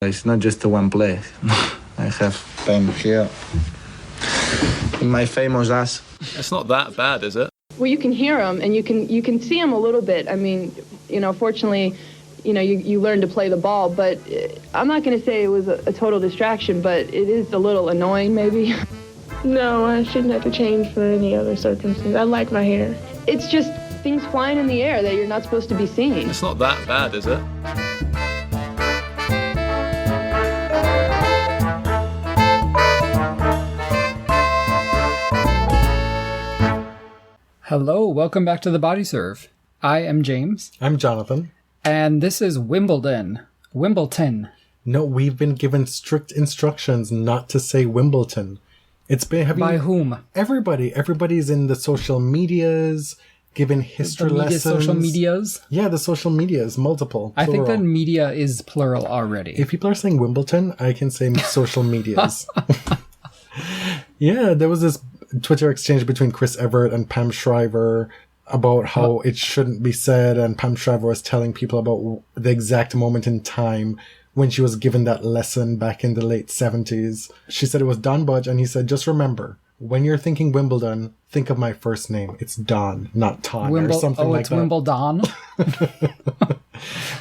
It's not just the one place. I have pen here in my famous ass. It's not that bad, is it? Well, you can hear them and you can see them a little bit. I mean, fortunately, you learn to play the ball, but I'm not going to say it was a total distraction, but it is a little annoying maybe. No, I shouldn't have to change for any other circumstance. I like my hair. It's just things flying in the air that you're not supposed to be seeing. It's not that bad, is it? Hello, welcome back to the Body Serve. I am James. I'm Jonathan. And this is Wimbledon. Wimbledon. No, we've been given strict instructions not to say Wimbledon. It's been by whom? Everybody. Everybody's in the social medias, given history lessons. Social medias? Yeah, the social medias, multiple. Plural. I think that media is plural already. If people are saying Wimbledon, I can say social medias. Yeah, there was this Twitter exchange between Chris Everett and Pam Shriver about how it shouldn't be said, and Pam Shriver was telling people about the exact moment in time when she was given that lesson back in the late 70s. She said it was Don Budge, and he said, just remember, when you're thinking Wimbledon, think of my first name. It's Don, not Ton, or something like that. Oh, it's Wimbledon?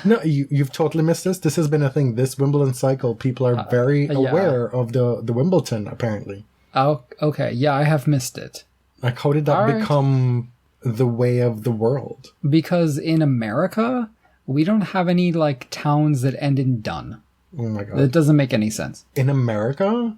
No, you've totally missed this. This has been a thing. This Wimbledon cycle, people are very aware of the Wimbledon, apparently. Oh, okay. Yeah, I have missed it. Like, how did that become the way of the world? Because in America, we don't have any, towns that end in "done." Oh my God. It doesn't make any sense. In America?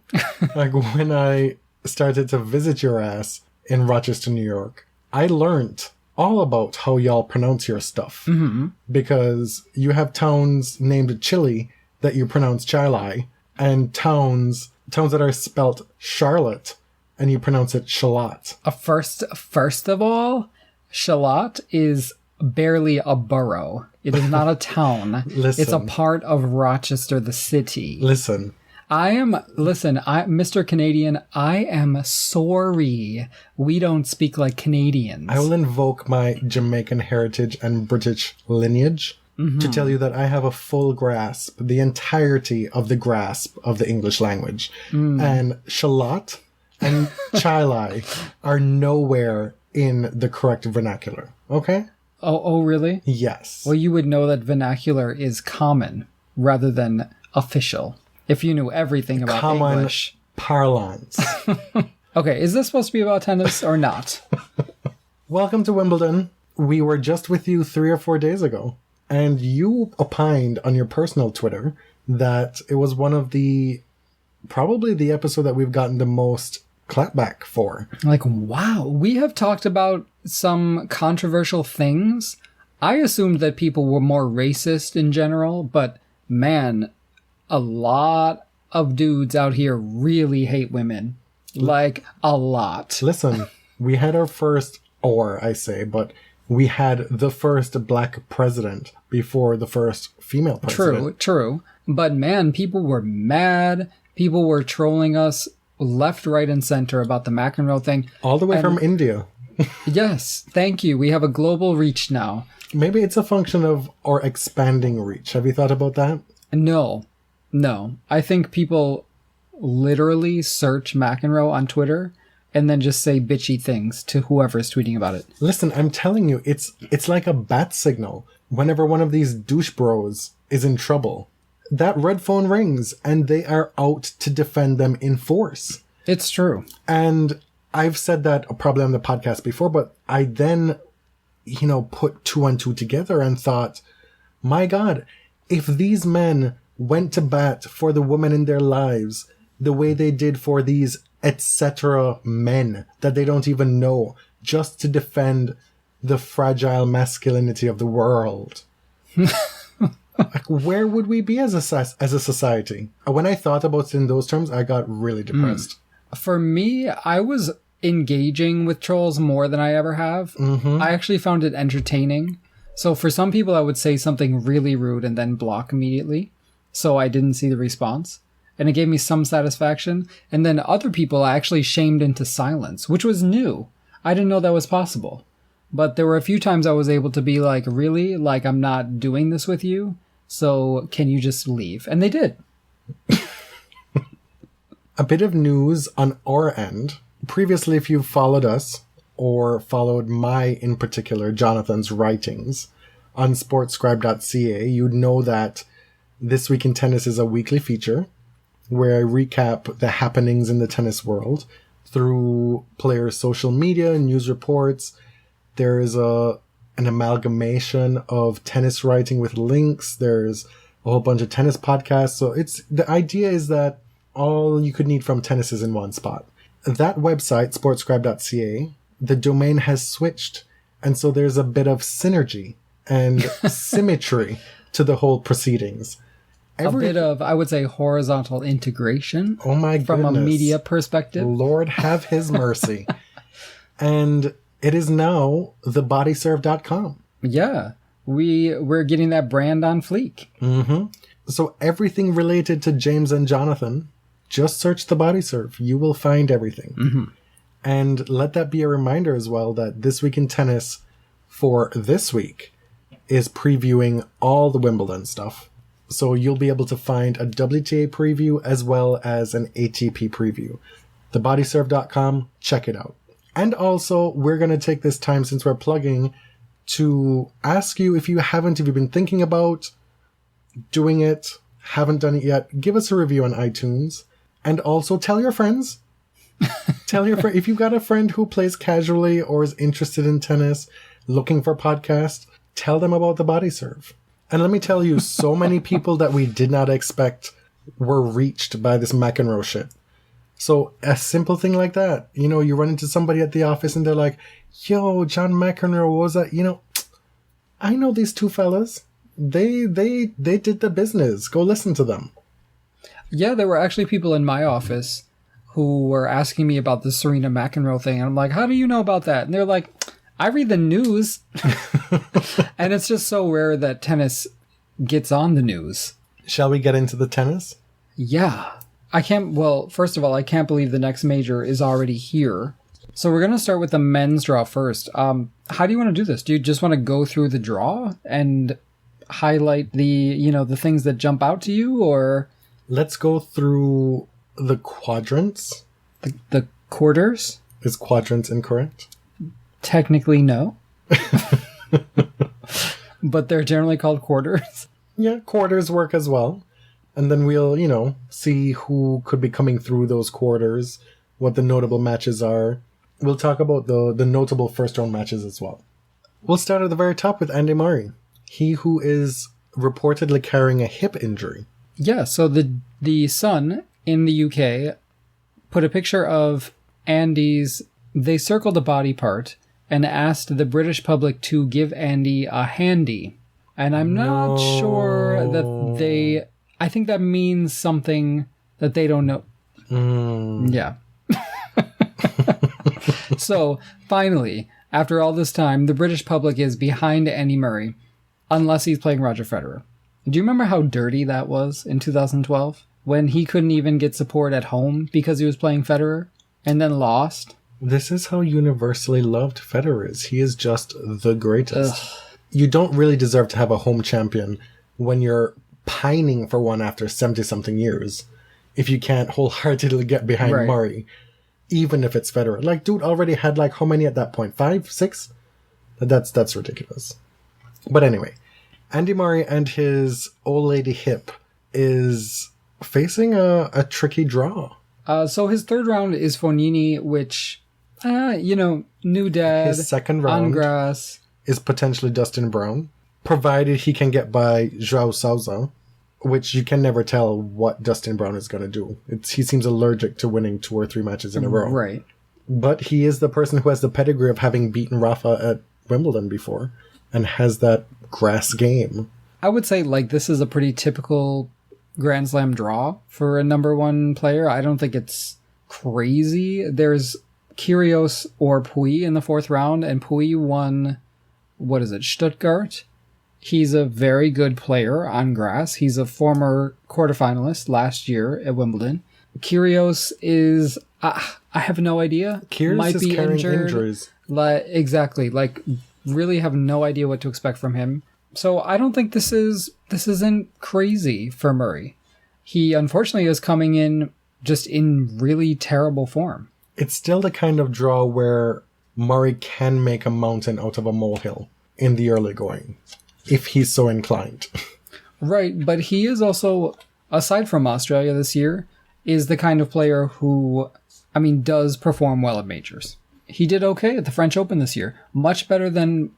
When I started to visit your ass in Rochester, New York, I learned all about how y'all pronounce your stuff. Mm-hmm. Because you have towns named Chile that you pronounce Charlie, and towns that are spelt Charlotte, and you pronounce it Charlotte. First of all, Charlotte is barely a borough. It is not a town. Listen. It's a part of Rochester, the city. Listen, Mr. Canadian, I am sorry. We don't speak like Canadians. I will invoke my Jamaican heritage and British lineage to tell you that I have a full grasp, the entirety of the grasp of the English language. And Charlotte and Chile are nowhere in the correct vernacular. Okay? Oh, really? Yes. Well, you would know that vernacular is common rather than official. If you knew everything about common English. Parlance. Okay, is this supposed to be about tennis or not? Welcome to Wimbledon. We were just with you 3 or 4 days ago, and you opined on your personal Twitter that it was one of probably the episode that we've gotten the most clapback for. Wow, we have talked about some controversial things. I assumed that people were more racist in general, but man, a lot of dudes out here really hate women. A lot. Listen, we had our first, we had the first black president before the first female president. True. But man, people were mad. People were trolling us left, right, and center about the McEnroe thing. All the way from India. Yes, thank you. We have a global reach now. Maybe it's a function of our expanding reach. Have you thought about that? No. I think people literally search McEnroe on Twitter and then just say bitchy things to whoever's tweeting about it. Listen, I'm telling you, it's like a bat signal. Whenever one of these douche bros is in trouble, that red phone rings and they are out to defend them in force. It's true. And I've said that probably on the podcast before, but I then, put 2 and 2 together and thought, my God, if these men went to bat for the women in their lives the way they did for these etc. men that they don't even know, just to defend the fragile masculinity of the world, where would we be as a society? When I thought about it in those terms, I got really depressed. For me, I was engaging with trolls more than I ever have. Mm-hmm. I actually found it entertaining. So for some people, I would say something really rude and then block immediately, so I didn't see the response. And it gave me some satisfaction. And then other people I actually shamed into silence, which was new. I didn't know that was possible. But there were a few times I was able to be like, really? I'm not doing this with you? So can you just leave? And they did. A bit of news on our end. Previously, if you've followed us, or followed my, in particular, Jonathan's writings on sportscribe.ca, you'd know that This Week in Tennis is a weekly feature where I recap the happenings in the tennis world through players' social media, news reports. There is an amalgamation of tennis writing with links. There's a whole bunch of tennis podcasts. So the idea is that all you could need from tennis is in one spot. That website, sportscribe.ca, the domain has switched. And so there's a bit of synergy and symmetry to the whole proceedings. A bit of, I would say, horizontal integration. Oh my goodness. From a media perspective. Lord have his mercy. And it is now thebodyserve.com. Yeah. We're getting that brand on fleek. Mm-hmm. So everything related to James and Jonathan, just search The Body Serve. You will find everything. Mm-hmm. And let that be a reminder as well that This Week in Tennis for this week is previewing all the Wimbledon stuff. So you'll be able to find a WTA preview as well as an ATP preview. Thebodyserve.com, check it out. And also, we're going to take this time, since we're plugging, to ask you if you've been thinking about doing it, haven't done it yet, give us a review on iTunes. And also tell your friends. Tell your friend, if you've got a friend who plays casually or is interested in tennis, looking for podcasts, tell them about The Body Serve. And let me tell you, so many people that we did not expect were reached by this McEnroe shit. So a simple thing like that, you run into somebody at the office and they're like, yo, John McEnroe, what was that? I know these two fellas. They did the business. Go listen to them. Yeah, there were actually people in my office who were asking me about the Serena McEnroe thing. And I'm like, how do you know about that? And they're like, I read the news. And it's just so rare that tennis gets on the news. Shall we get into the tennis? Yeah. First of all, I can't believe the next major is already here. So we're going to start with the men's draw first. How do you want to do this? Do you just want to go through the draw and highlight the things that jump out to you, or? Let's go through the quadrants. The quarters? Is quadrants incorrect? Technically, no. But they're generally called quarters. Yeah, quarters work as well. And then we'll, see who could be coming through those quarters, what the notable matches are. We'll talk about the notable first-round matches as well. We'll start at the very top with Andy Murray. He who is reportedly carrying a hip injury. Yeah, so the Sun in the UK put a picture of Andy's... They circled a body part and asked the British public to give Andy a handy. And I'm not sure that they... I think that means something that they don't know. Yeah. So, finally, after all this time, the British public is behind Andy Murray, unless he's playing Roger Federer. Do you remember how dirty that was in 2012? When he couldn't even get support at home because he was playing Federer, and then lost? This is how universally loved Federer is. He is just the greatest. Ugh. You don't really deserve to have a home champion when you're pining for one after 70-something years, if you can't wholeheartedly get behind Murray, even if it's Federer. Like, dude already had, how many at that point? 5, 6? That's ridiculous. But anyway, Andy Murray and his old lady hip is facing a tricky draw. So his third round is Fognini, which, new dad. His second round on grass is potentially Dustin Brown, provided he can get by João Sousa, which you can never tell what Dustin Brown is going to do. He seems allergic to winning 2 or 3 matches in a row. Right. But he is the person who has the pedigree of having beaten Rafa at Wimbledon before and has that grass game. I would say, this is a pretty typical Grand Slam draw for a number 1 player. I don't think it's crazy. There's Kyrgios or Pouille in the 4th round, and Pouille won, Stuttgart? He's a very good player on grass. He's a former quarterfinalist last year at Wimbledon. Kyrgios is... I have no idea. Kyrgios might be carrying injuries. Exactly. Really have no idea what to expect from him. So I don't think this isn't crazy for Murray. he unfortunately is coming in just in really terrible form. It's still the kind of draw where Murray can make a mountain out of a molehill in the early going, if he's so inclined. Right, but he is also, aside from Australia this year, is the kind of player who, does perform well at majors. He did okay at the French Open this year. Much better than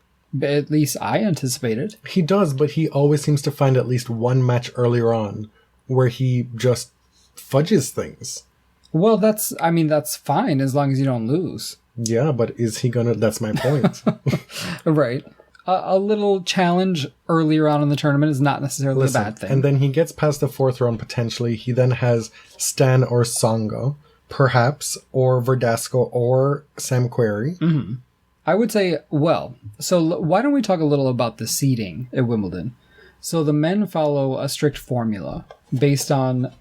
at least I anticipated. He does, but he always seems to find at least one match earlier on where he just fudges things. Well, that's fine as long as you don't lose. Yeah, but is he gonna? That's my point. Right. A little challenge earlier on in the tournament is not necessarily a bad thing. And then he gets past the fourth round potentially. He then has Stan or Tsonga, perhaps, or Verdasco or Sam Querrey. Mm-hmm. I would say, so why don't we talk a little about the seeding at Wimbledon? So the men follow a strict formula based on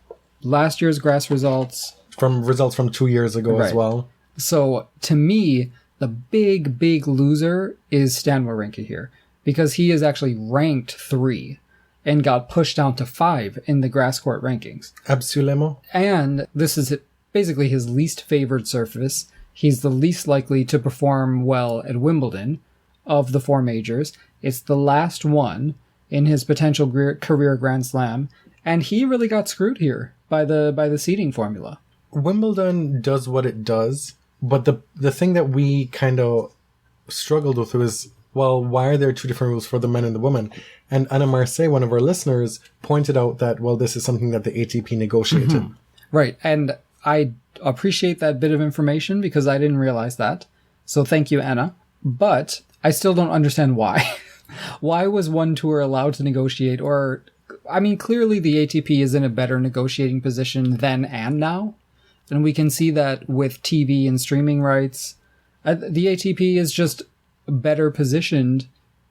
last year's grass results. Results from 2 years ago as well. So to me, the big loser is Stan Wawrinka here, because he is actually ranked 3 and got pushed down to 5 in the grass court rankings. Absolument. And this is basically his least favored surface. He's the least likely to perform well at Wimbledon of the 4 majors. It's the last one in his potential career Grand Slam, and he really got screwed here by the seeding formula. Wimbledon does what it does, but the thing that we kind of struggled with was, well, why are there 2 different rules for the men and the women? And Anna Marseille, one of our listeners, pointed out that, well, this is something that the ATP negotiated. Mm-hmm. Right, and I appreciate that bit of information because I didn't realize that. So thank you, Anna. But I still don't understand why. Why was one tour allowed to negotiate? Or, clearly the ATP is in a better negotiating position then and now. And we can see that with TV and streaming rights. The ATP is just better positioned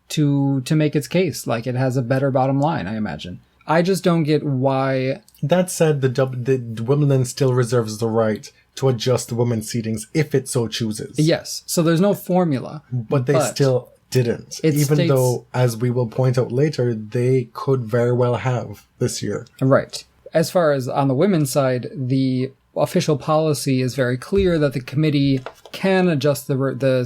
to make its case. Like, it has a better bottom line, I imagine. I just don't get why. That said, the Wimbledon still reserves the right to adjust the women's seedings if it so chooses. Yes, so there's no formula. But they still didn't. Even though, as we will point out later, they could very well have this year. Right. As far as on the women's side, the official policy is very clear that the committee can adjust the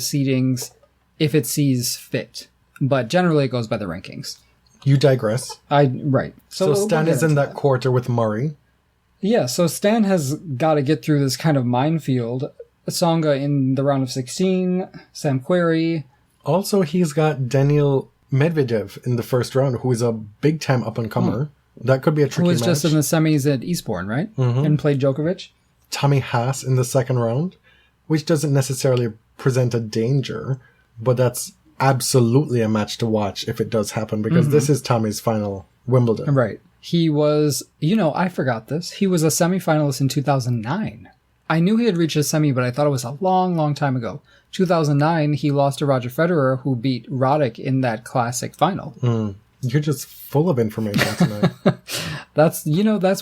seedings if it sees fit. But generally it goes by the rankings. You digress. Right. So Stan is in that quarter with Murray. Yeah, so Stan has got to get through this kind of minefield. Tsonga in the round of 16, Sam Querrey. Also, he's got Daniil Medvedev in the first round, who is a big-time up-and-comer. That could be a tricky match. Who was just in the semis at Eastbourne, right? Mm-hmm. And played Djokovic. Tommy Haas in the second round, which doesn't necessarily present a danger, but that's absolutely a match to watch if it does happen, because this is Tommy's final Wimbledon. Right. He was, I forgot this. He was a semifinalist in 2009. I knew he had reached a semi, but I thought it was a long, long time ago. 2009, he lost to Roger Federer, who beat Roddick in that classic final. You're just full of information tonight. That's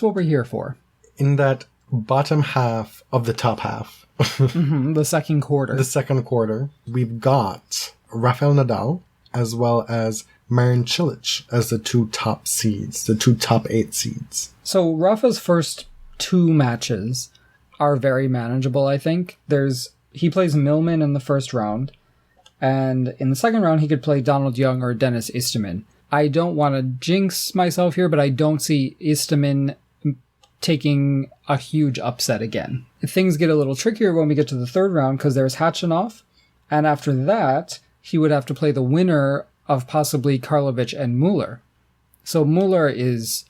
what we're here for. In that bottom half of the top half. The second quarter. The second quarter, we've got Rafael Nadal as well as Marin Cilic as the 2 top seeds, the 2 top 8 seeds. So Rafa's first 2 matches are very manageable, I think. He plays Millman in the first round, and in the second round he could play Donald Young or Dennis Istomin. I don't want to jinx myself here, but I don't see Istomin taking a huge upset again. Things get a little trickier when we get to the third round because there's Khachanov, and after that he would have to play the winner of possibly Karlovic and Muller. So Muller is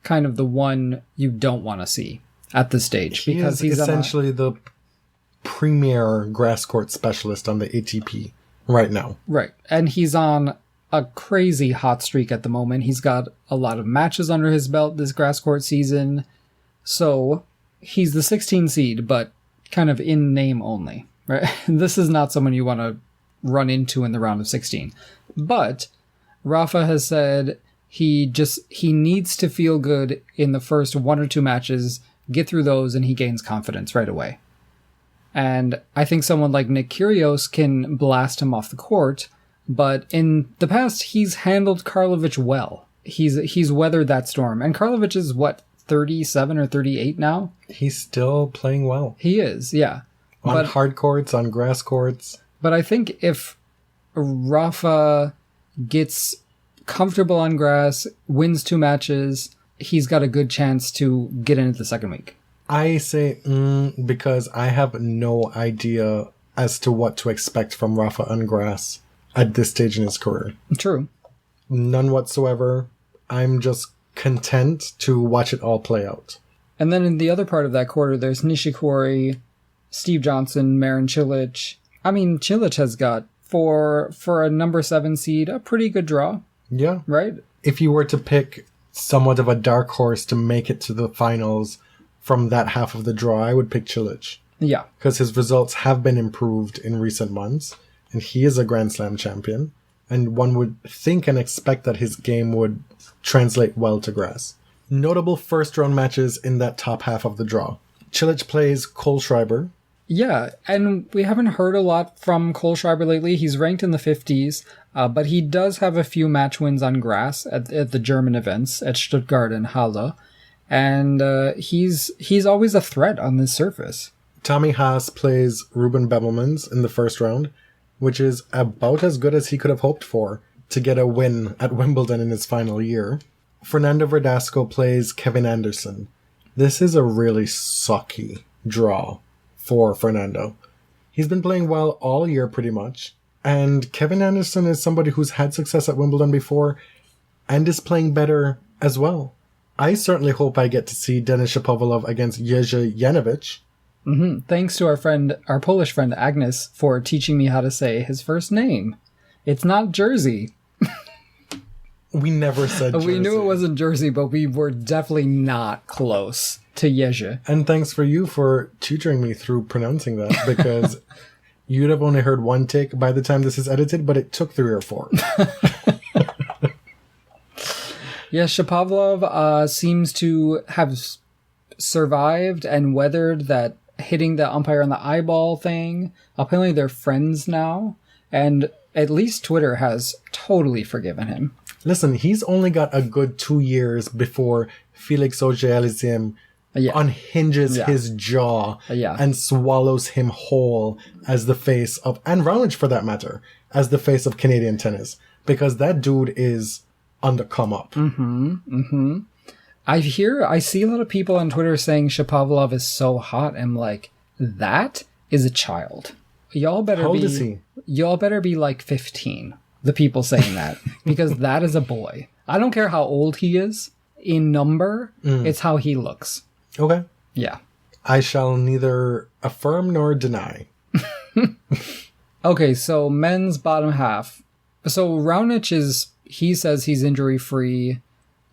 kind of the one you don't want to see at this stage, because he's essentially the premier grass court specialist on the ATP right now. Right. And he's on a crazy hot streak at the moment. He's got a lot of matches under his belt this grass court season. So he's the 16 seed, but kind of in name only, right? This is not someone you want to run into in the round of 16. But Rafa has said he needs to feel good in the first 1 or 2 matches, get through those, and he gains confidence right away. And I think someone like Nick Kyrgios can blast him off the court, but in the past, he's handled Karlovic well. He's weathered that storm. And Karlovic is, 37 or 38 now. He's still playing well. He is, yeah. On hard courts, on grass courts. But I think if Rafa gets comfortable on grass, wins 2 matches, he's got a good chance to get into the second week. I say because I have no idea as to what to expect from Rafa on grass at this stage in his career. True. None whatsoever. I'm just content to watch it all play out. And then in the other part of that quarter, there's Nishikori, Steve Johnson, Marin Cilic. I mean, Cilic has got, for a number 7 seed, a pretty good draw. Yeah. Right? If you were to pick somewhat of a dark horse to make it to the finals from that half of the draw, I would pick Cilic. Yeah. Because his results have been improved in recent months, and he is a Grand Slam champion, and one would think and expect that his game would translate well to grass. Notable first-round matches in that top half of the draw. Cilic plays Kohlschreiber. Yeah, and we haven't heard a lot from Kohlschreiber lately. He's ranked in the 50s, but he does have a few match wins on grass at the German events at Stuttgart and Halle. And he's always a threat on this surface. Tommy Haas plays Ruben Bemelmans in the first round, which is about as good as he could have hoped for to get a win at Wimbledon in his final year. Fernando Verdasco plays Kevin Anderson. This is a really sucky draw for Fernando. He's been playing well all year pretty much, and Kevin Anderson is somebody who's had success at Wimbledon before and is playing better as well. I certainly hope I get to see Denis Shapovalov against Jerzy Janowicz. Mm-hmm. Thanks to our Polish friend Agnes for teaching me how to say his first name. It's not Jersey. We never said Jersey. We knew it wasn't Jersey, but we were definitely not close to Jerzy. And thanks for you for tutoring me through pronouncing that, because you'd have only heard one take by the time this is edited, but it took 3 or 4. Yeah, Shapovalov seems to have survived and weathered that hitting the umpire on the eyeball thing. Apparently they're friends now, and at least Twitter has totally forgiven him. Listen, he's only got a good 2 years before Felix Auger-Aliassime unhinges his jaw and swallows him whole as the face of, and Raonic for that matter, as the face of Canadian tennis. Because that dude is on the come up. I see a lot of people on Twitter saying Shapovalov is so hot. I'm like, that is a child. Y'all better How old is he? Y'all better be like 15. The people saying that, because that is a boy. I don't care how old he is. In number, it's how he looks. Okay. Yeah. I shall neither affirm nor deny. Okay, so men's bottom half. So Raonic he says he's injury free.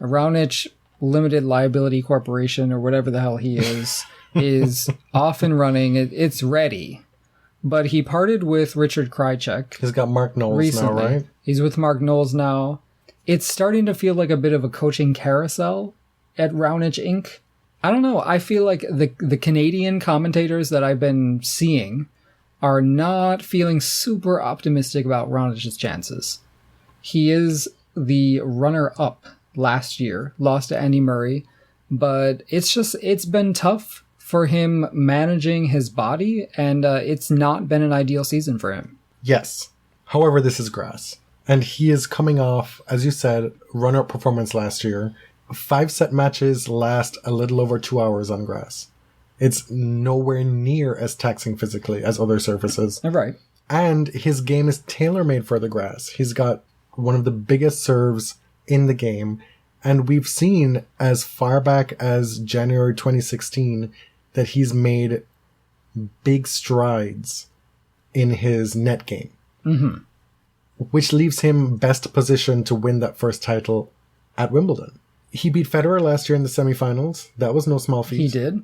Raonic Limited Liability Corporation, or whatever the hell he is off and running. It's ready. But he parted with Richard Krajicek. He's got Mark Knowles recently. now, right? He's with Mark Knowles now. It's starting to feel like a bit of a coaching carousel at Raonic Inc. I don't know. I feel like the Canadian commentators that I've been seeing are not feeling super optimistic about Raonic's chances. He is the runner-up last year, lost to Andy Murray, but it's been tough for him managing his body, and it's not been an ideal season for him. Yes. However, this is grass. And he is coming off, as you said, runner-up performance last year. 5-set matches last a little over 2 hours on grass. It's nowhere near as taxing physically as other surfaces. Right. And his game is tailor-made for the grass. He's got one of the biggest serves in the game. And we've seen as far back as January 2016 that he's made big strides in his net game. Mm-hmm. Which leaves him best positioned to win that first title at Wimbledon. He beat Federer last year in the semifinals. That was no small feat. He did.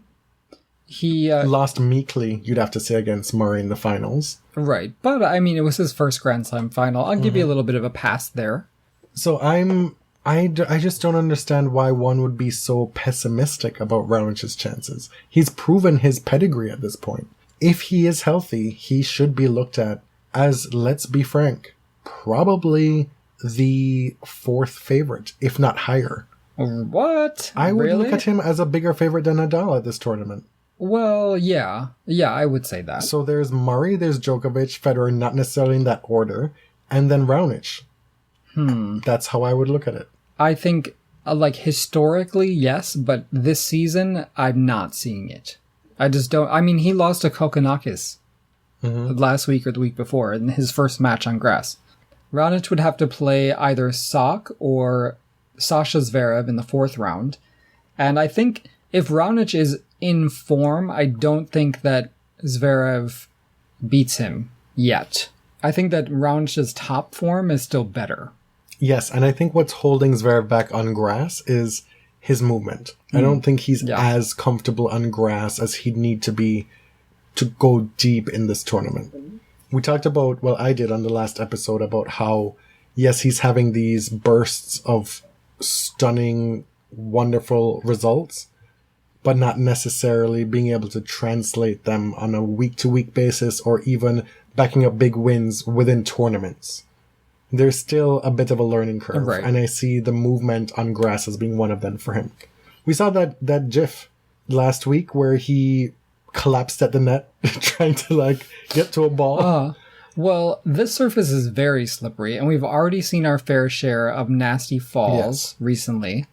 He lost meekly, you'd have to say, against Murray in the finals. Right. But, I mean, it was his first Grand Slam final. I'll give you a little bit of a pass there. So I just don't understand why one would be so pessimistic about Raonic's chances. He's proven his pedigree at this point. If he is healthy, he should be looked at as, let's be frank, probably the 4th favorite, if not higher. What? I would Really? look at him as a bigger favorite than Nadal at this tournament. Well, yeah. Yeah, I would say that. So there's Murray, there's Djokovic, Federer, not necessarily in that order, and then Raonic. That's how I would look at it. I think, like, historically, yes, but this season, I'm not seeing it. I just don't... I mean, he lost to Kokkinakis last week or the week before in his first match on grass. Raonic would have to play either Sock or Sasha Zverev in the fourth round. And I think if Raonic is in form, I don't think that Zverev beats him yet. I think that Raonic's top form is still better. Yes, and I think what's holding Zverev back on grass is his movement. I don't think he's as comfortable on grass as he'd need to be to go deep in this tournament. We talked about, well, I did on the last episode, about how, yes, he's having these bursts of stunning, wonderful results, but not necessarily being able to translate them on a week-to-week basis or even backing up big wins within tournaments. There's still a bit of a learning curve, Right. and I see the movement on grass as being one of them for him. We saw that GIF last week where he collapsed at the net trying to, like, get to a ball. Well, this surface is very slippery, and we've already seen our fair share of nasty falls recently.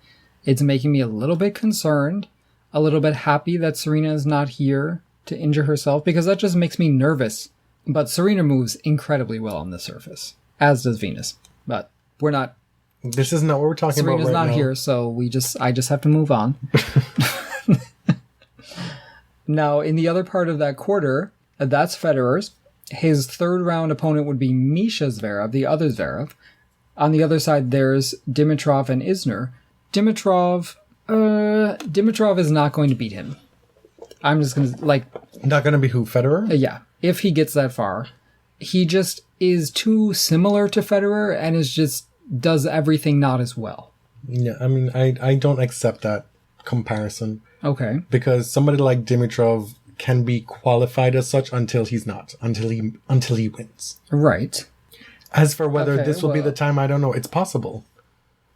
It's making me a little bit concerned, a little bit happy that Serena is not here to injure herself, because that just makes me nervous. But Serena moves incredibly well on this surface, as does Venus. But we're not... This is not what we're talking Serena's about right not now. here, so I just have to move on. Now, in the other part of that quarter, that's Federer's. His third round opponent would be Misha Zverev, the other Zverev. On the other side, there's Dimitrov and Isner. Dimitrov is not going to beat him. I'm just going to, like... Not going to be who, Federer? Yeah, if he gets that far. He just is too similar to Federer and is just does everything not as well. Yeah, I mean, I don't accept that comparison. Okay. Because somebody like Dimitrov can be qualified as such until he's not, until he wins. Right. As for whether Okay, this will be well- the time, I don't know. It's possible.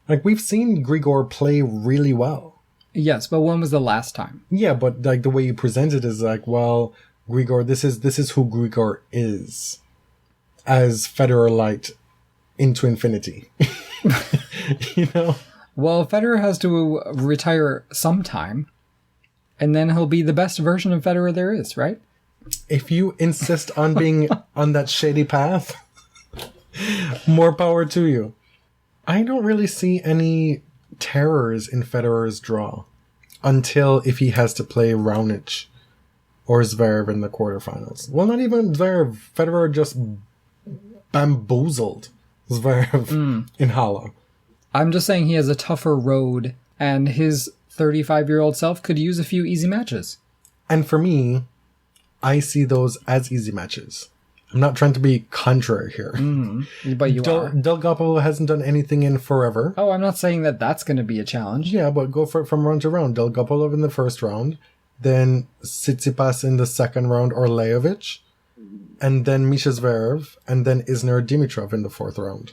Like, we've seen Grigor play really well. Yes, but when was the last time? Yeah, but like the way you present it is like, well, Grigor, this is who Grigor is, as Federer light into infinity. You know? Well, Federer has to retire sometime, and then he'll be the best version of Federer there is, right? If you insist on being on that shady path, more power to you. I don't really see any terrors in Federer's draw until if he has to play Raonic or Zverev in the quarterfinals. Well, not even Zverev. Federer just bamboozled Zverev in Halle. I'm just saying he has a tougher road, and his 35-year-old self could use a few easy matches. And for me, I see those as easy matches. I'm not trying to be contrary here. But you are. Delgado hasn't done anything in forever. Oh, I'm not saying that that's going to be a challenge. Yeah, but go for it from round to round. Delgado in the first round, then Tsitsipas in the second round, or Lajovic, and then Misha Zverev, and then Isner Dimitrov in the fourth round.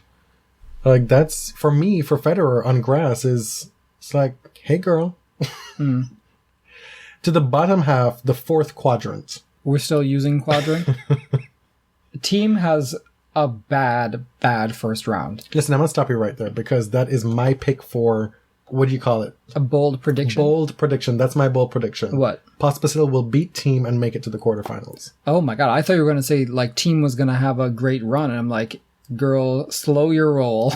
Like, that's, for me, for Federer on grass, it's like, hey girl. To the bottom half, the fourth quadrant. We're still using quadrant. Team has a bad first round. Listen, I'm going to stop you right there, because that is my pick for, what do you call it? A bold prediction. Bold prediction. That's my bold prediction. What? Pospisil will beat Team and make it to the quarterfinals. Oh my god, I thought you were going to say, like, Team was going to have a great run, and I'm like, girl, slow your roll.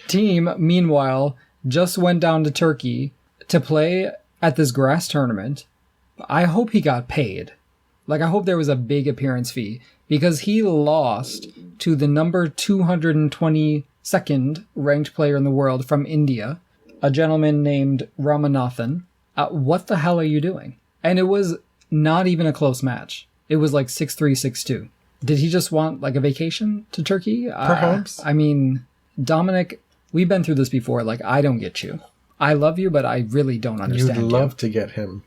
Team, meanwhile, just went down to Turkey to play at this grass tournament. I hope he got paid. Like, I hope there was a big appearance fee, because he lost to the number 222nd ranked player in the world from India, a gentleman named Ramanathan. What the hell are you doing? And it was not even a close match. It was like 6-3, 6-2. Did he just want, like, a vacation to Turkey? Perhaps. I mean, Dominic, we've been through this before. Like, I don't get you. I love you, but I really don't understand You'd love to get him.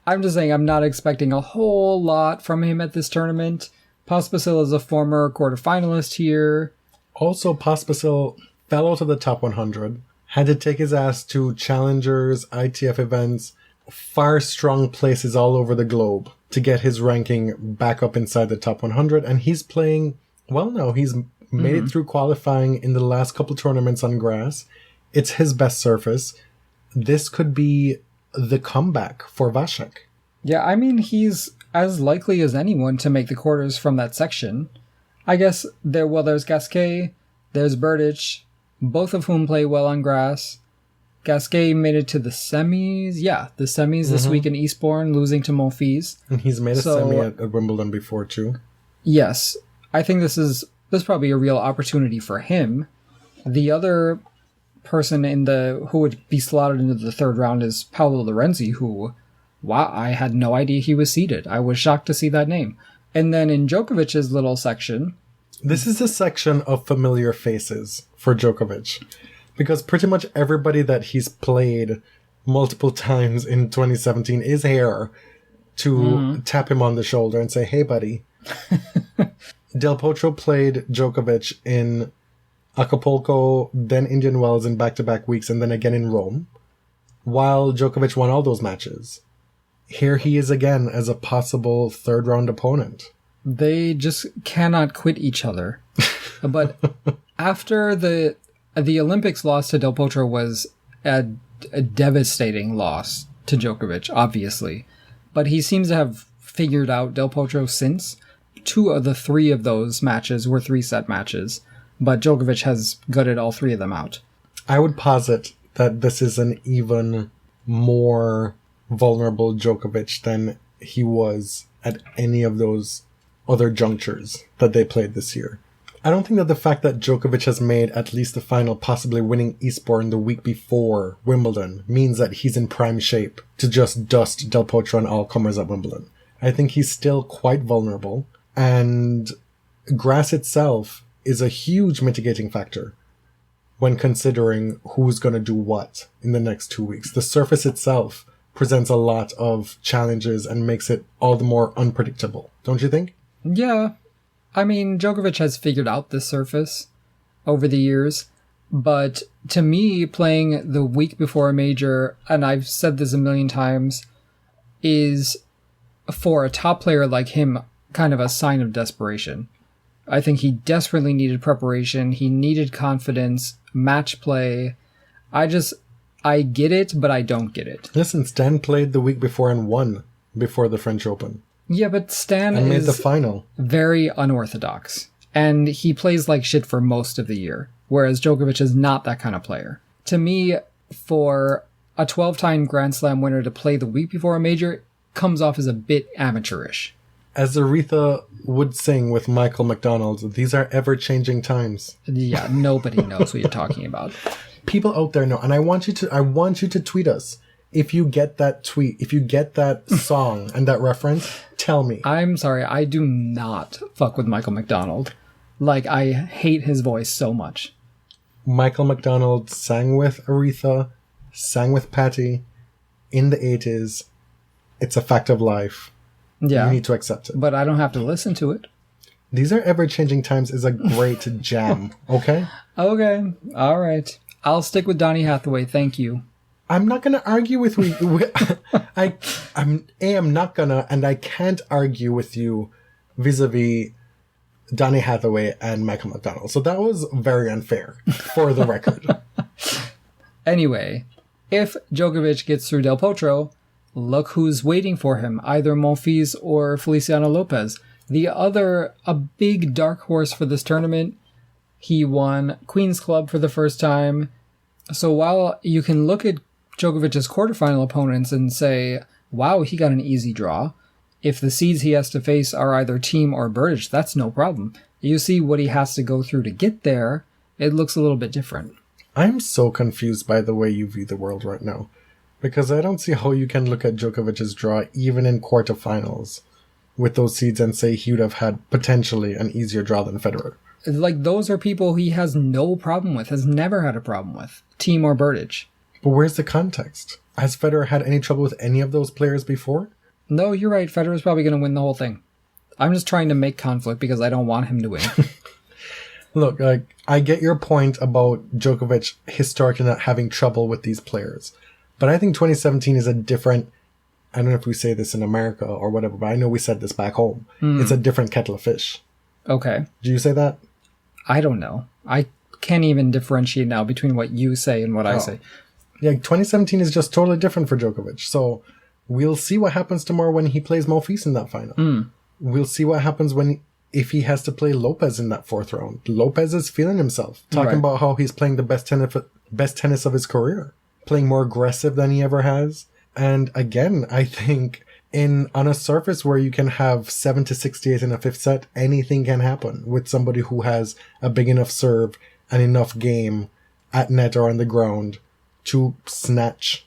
I'm just saying I'm not expecting a whole lot from him at this tournament. Pospisil is a former quarterfinalist here. Also, Pospisil, fell out of the top 100, had to take his ass to challengers, ITF events, far strong places all over the globe to get his ranking back up inside the top 100. And he's playing well now. He's made it through qualifying in the last couple tournaments on grass. It's his best surface. This could be the comeback for Vasek. Yeah, I mean, he's as likely as anyone to make the quarters from that section. I guess there's Gasquet, there's Berdych, both of whom play well on grass. Gasquet made it to the semis. Yeah, the semis this week in Eastbourne, losing to Monfils. And he's made a semi at Wimbledon before, too. Yes. I think this is probably a real opportunity for him. The other person who would be slotted into the third round is Paolo Lorenzi, who, wow, I had no idea he was seeded. I was shocked to see that name. And then in Djokovic's little section... This is a section of familiar faces for Djokovic. Because pretty much everybody that he's played multiple times in 2017 is here to tap him on the shoulder and say, hey, buddy. Del Potro played Djokovic in Acapulco, then Indian Wells in back-to-back weeks, and then again in Rome, while Djokovic won all those matches. Here he is again as a possible third-round opponent. They just cannot quit each other. But after the Olympics loss to Del Potro was a devastating loss to Djokovic, obviously. But he seems to have figured out Del Potro since. 2 of the 3 of those matches were 3-set matches, but Djokovic has gutted all 3 of them out. I would posit that this is an even more vulnerable Djokovic than he was at any of those other junctures that they played this year. I don't think that the fact that Djokovic has made at least the final, possibly winning Eastbourne the week before Wimbledon, means that he's in prime shape to just dust Del Potro and all comers at Wimbledon. I think he's still quite vulnerable, and grass itself is a huge mitigating factor when considering who's going to do what in the next 2 weeks. The surface itself presents a lot of challenges and makes it all the more unpredictable, don't you think? Yeah. I mean, Djokovic has figured out this surface over the years, but to me, playing the week before a major, and I've said this a million times, is for a top player like him kind of a sign of desperation. I think he desperately needed preparation. He needed confidence, match play. I get it, but I don't get it. Listen, Stan played the week before and won before the French Open. Yeah, but Stan and made is the final. Very unorthodox. And he plays like shit for most of the year, whereas Djokovic is not that kind of player. To me, for a 12-time Grand Slam winner to play the week before a major comes off as a bit amateurish. As Aretha would sing with Michael McDonald, these are ever-changing times. Yeah, nobody knows what you're talking about. People out there know, and I want you to tweet us. If you get that tweet, if you get that song and that reference, tell me. I'm sorry, I do not fuck with Michael McDonald. Like, I hate his voice so much. Michael McDonald sang with Aretha, sang with Patti in the 80s. It's a fact of life. Yeah. You need to accept it. But I don't have to listen to it. These Are Ever-Changing Times is a great jam, okay? Okay, all right. I'll stick with Donny Hathaway, thank you. I'm not going to argue with you. I'm not going to, and I can't argue with you vis-a-vis Donny Hathaway and Michael McDonald. So that was very unfair, for the record. Anyway, if Djokovic gets through Del Potro, look who's waiting for him, either Monfils or Feliciano Lopez. A big dark horse for this tournament. He won Queen's Club for the first time. So while you can look at Djokovic's quarterfinal opponents and say, wow, he got an easy draw, if the seeds he has to face are either Thiem or Berdych, that's no problem. You see what he has to go through to get there, it looks a little bit different. I'm so confused by the way you view the world right now. Because I don't see how you can look at Djokovic's draw even in quarterfinals with those seeds and say he would have had potentially an easier draw than Federer. Like, those are people he has no problem with, has never had a problem with. Thiem or Berdych. But where's the context? Has Federer had any trouble with any of those players before? No, you're right. Federer's probably going to win the whole thing. I'm just trying to make conflict because I don't want him to win. Look, like, I get your point about Djokovic historically not having trouble with these players. But I think 2017 is a different, I don't know if we say this in America or whatever, but I know we said this back home. It's a different kettle of fish. Okay. Do you say that? I don't know. I can't even differentiate now between what you say and what I say. Yeah, 2017 is just totally different for Djokovic. So we'll see what happens tomorrow when he plays Monfils in that final. We'll see what happens if he has to play Lopez in that fourth round. Lopez is feeling himself, talking about how he's playing the best tennis of his career, playing more aggressive than he ever has. And again, I think on a surface where you can have 7-68 in a fifth set, anything can happen with somebody who has a big enough serve and enough game at net or on the ground to snatch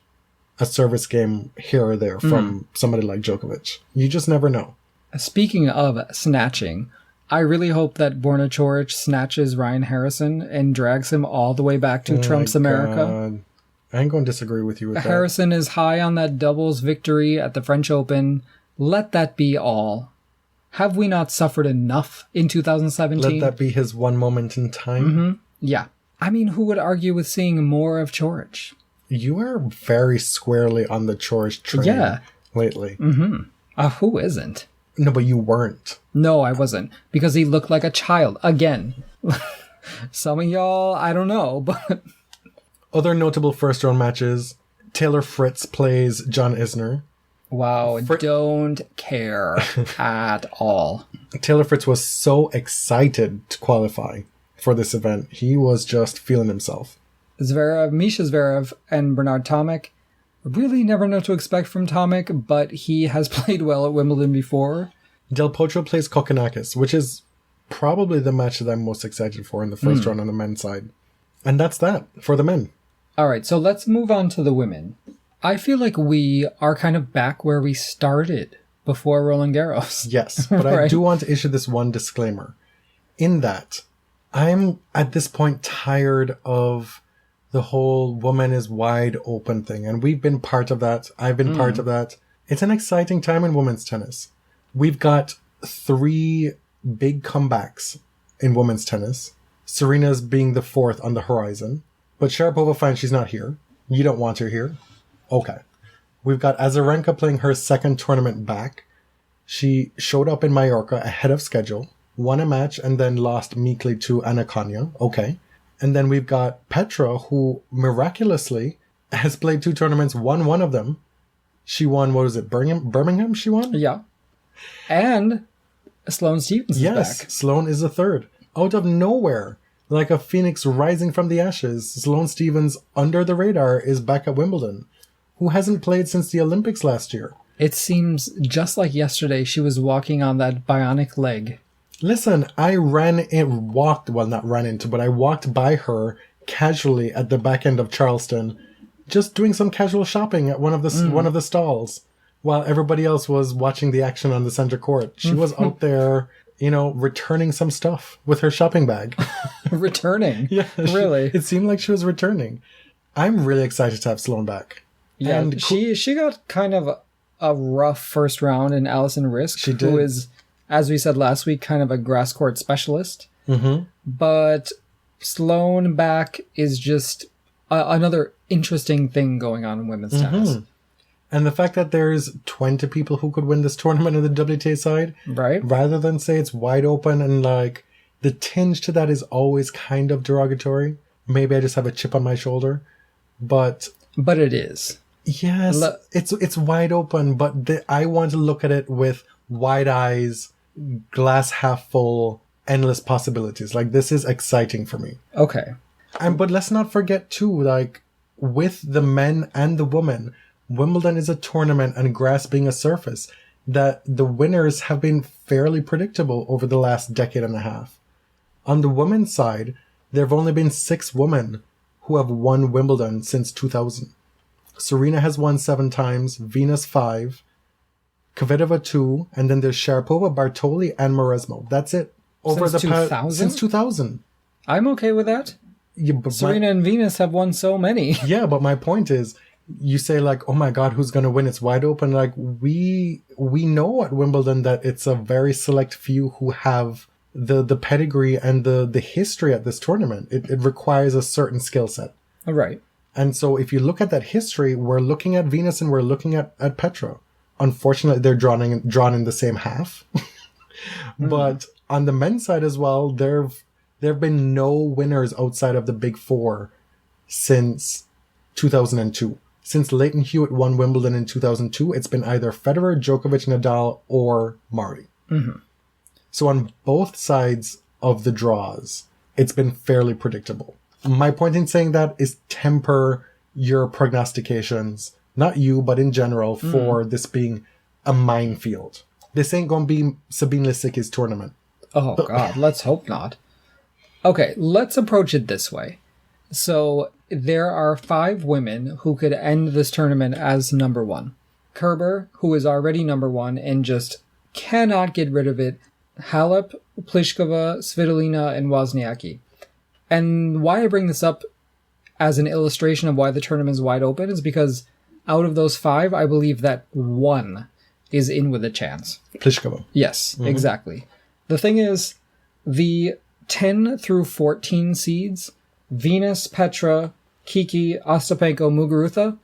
a service game here or there from somebody like Djokovic. You just never know. Speaking of snatching, I really hope that Borna Coric snatches Ryan Harrison and drags him all the way back to Trump's America. God. I ain't going to disagree with you with that. Harrison is high on that doubles victory at the French Open. Let that be all. Have we not suffered enough in 2017? Let that be his one moment in time? Yeah. I mean, who would argue with seeing more of Coric? You are very squarely on the Coric train lately. Who isn't? No, but you weren't. No, I wasn't. Because he looked like a child. Again. Some of y'all, I don't know, but... Other notable first-round matches. Taylor Fritz plays John Isner. Wow, don't care at all. Taylor Fritz was so excited to qualify for this event. He was just feeling himself. Zverev, Misha Zverev, and Bernard Tomic. Really never know what to expect from Tomic, but he has played well at Wimbledon before. Del Potro plays Kokkinakis, which is probably the match that I'm most excited for in the first round on the men's side. And that's that for the men. All right, so let's move on to the women. I feel like we are kind of back where we started before Roland Garros. Yes, but right? I do want to issue this one disclaimer. In that, I'm at this point tired of the whole woman is wide open thing. And we've been part of that. I've been part of that. It's an exciting time in women's tennis. We've got 3 big comebacks in women's tennis. Serena's being the 4th on the horizon. But Sharapova finds she's not here. You don't want her here. Okay. We've got Azarenka playing her 2nd tournament back. She showed up in Mallorca ahead of schedule, won a match, and then lost meekly to Anna Konya. Okay. And then we've got Petra, who miraculously has played 2 tournaments, won one of them. She won, what was it, Birmingham she won? Yeah. And Sloane Stephens is back. Yes, Sloane is the 3rd. Out of nowhere, like a phoenix rising from the ashes, Sloane Stephens, under the radar, is back at Wimbledon, who hasn't played since the Olympics last year. It seems just like yesterday she was walking on that bionic leg. Listen, I walked by her casually at the back end of Charleston, just doing some casual shopping at one of the stalls, while everybody else was watching the action on the center court. She was out there, returning some stuff with her shopping bag. Returning? Yeah. Really? It seemed like she was returning. I'm really excited to have Sloane back. Yeah, and she got kind of a rough first round in Alison Risk, who is, as we said last week, kind of a grass court specialist. Mm-hmm. But Sloane back is just another interesting thing going on in women's tennis. And the fact that there's 20 people who could win this tournament on the WTA side, right? Rather than say it's wide open and like the tinge to that is always kind of derogatory. Maybe I just have a chip on my shoulder, but it is. Yes, it's wide open, but I want to look at it with wide eyes, glass half full, endless possibilities. Like, this is exciting for me. Okay. But let's not forget too, like, with the men and the women, Wimbledon is a tournament and grass being a surface that the winners have been fairly predictable over the last decade and a half. On the women's side, there have only been 6 women who have won Wimbledon since 2000. Serena has won 7 times, Venus 5, Kvitova 2, and then there's Sharapova, Bartoli, and Mauresmo. That's it. Since 2000? Since 2000. I'm okay with that. Yeah, but Serena and Venus have won so many. Yeah, but my point is, you say like, oh my God, who's going to win? It's wide open. Like, we know at Wimbledon that it's a very select few who have the pedigree and the history at this tournament. It requires a certain skill set. Right. And so if you look at that history, we're looking at Venus and we're looking at Petra. Unfortunately, they're drawn in the same half. But on the men's side as well, there have been no winners outside of the big four since 2002. Since Leighton Hewitt won Wimbledon in 2002, it's been either Federer, Djokovic, Nadal, or Murray. Mm-hmm. So on both sides of the draws, it's been fairly predictable. My point in saying that is temper your prognostications, not you, but in general, for this being a minefield. This ain't going to be Sabine Lisicki's tournament. Oh, God, let's hope not. Okay, let's approach it this way. So there are 5 women who could end this tournament as number 1. Kerber, who is already number 1 and just cannot get rid of it. Halep, Pliskova, Svitolina, and Wozniacki. And why I bring this up as an illustration of why the tournament is wide open is because out of those 5, I believe that 1 is in with a chance. Pliskova. Yes, exactly. The thing is, the 10 through 14 seeds, Venus, Petra, Kiki, Ostapenko, Muguruza,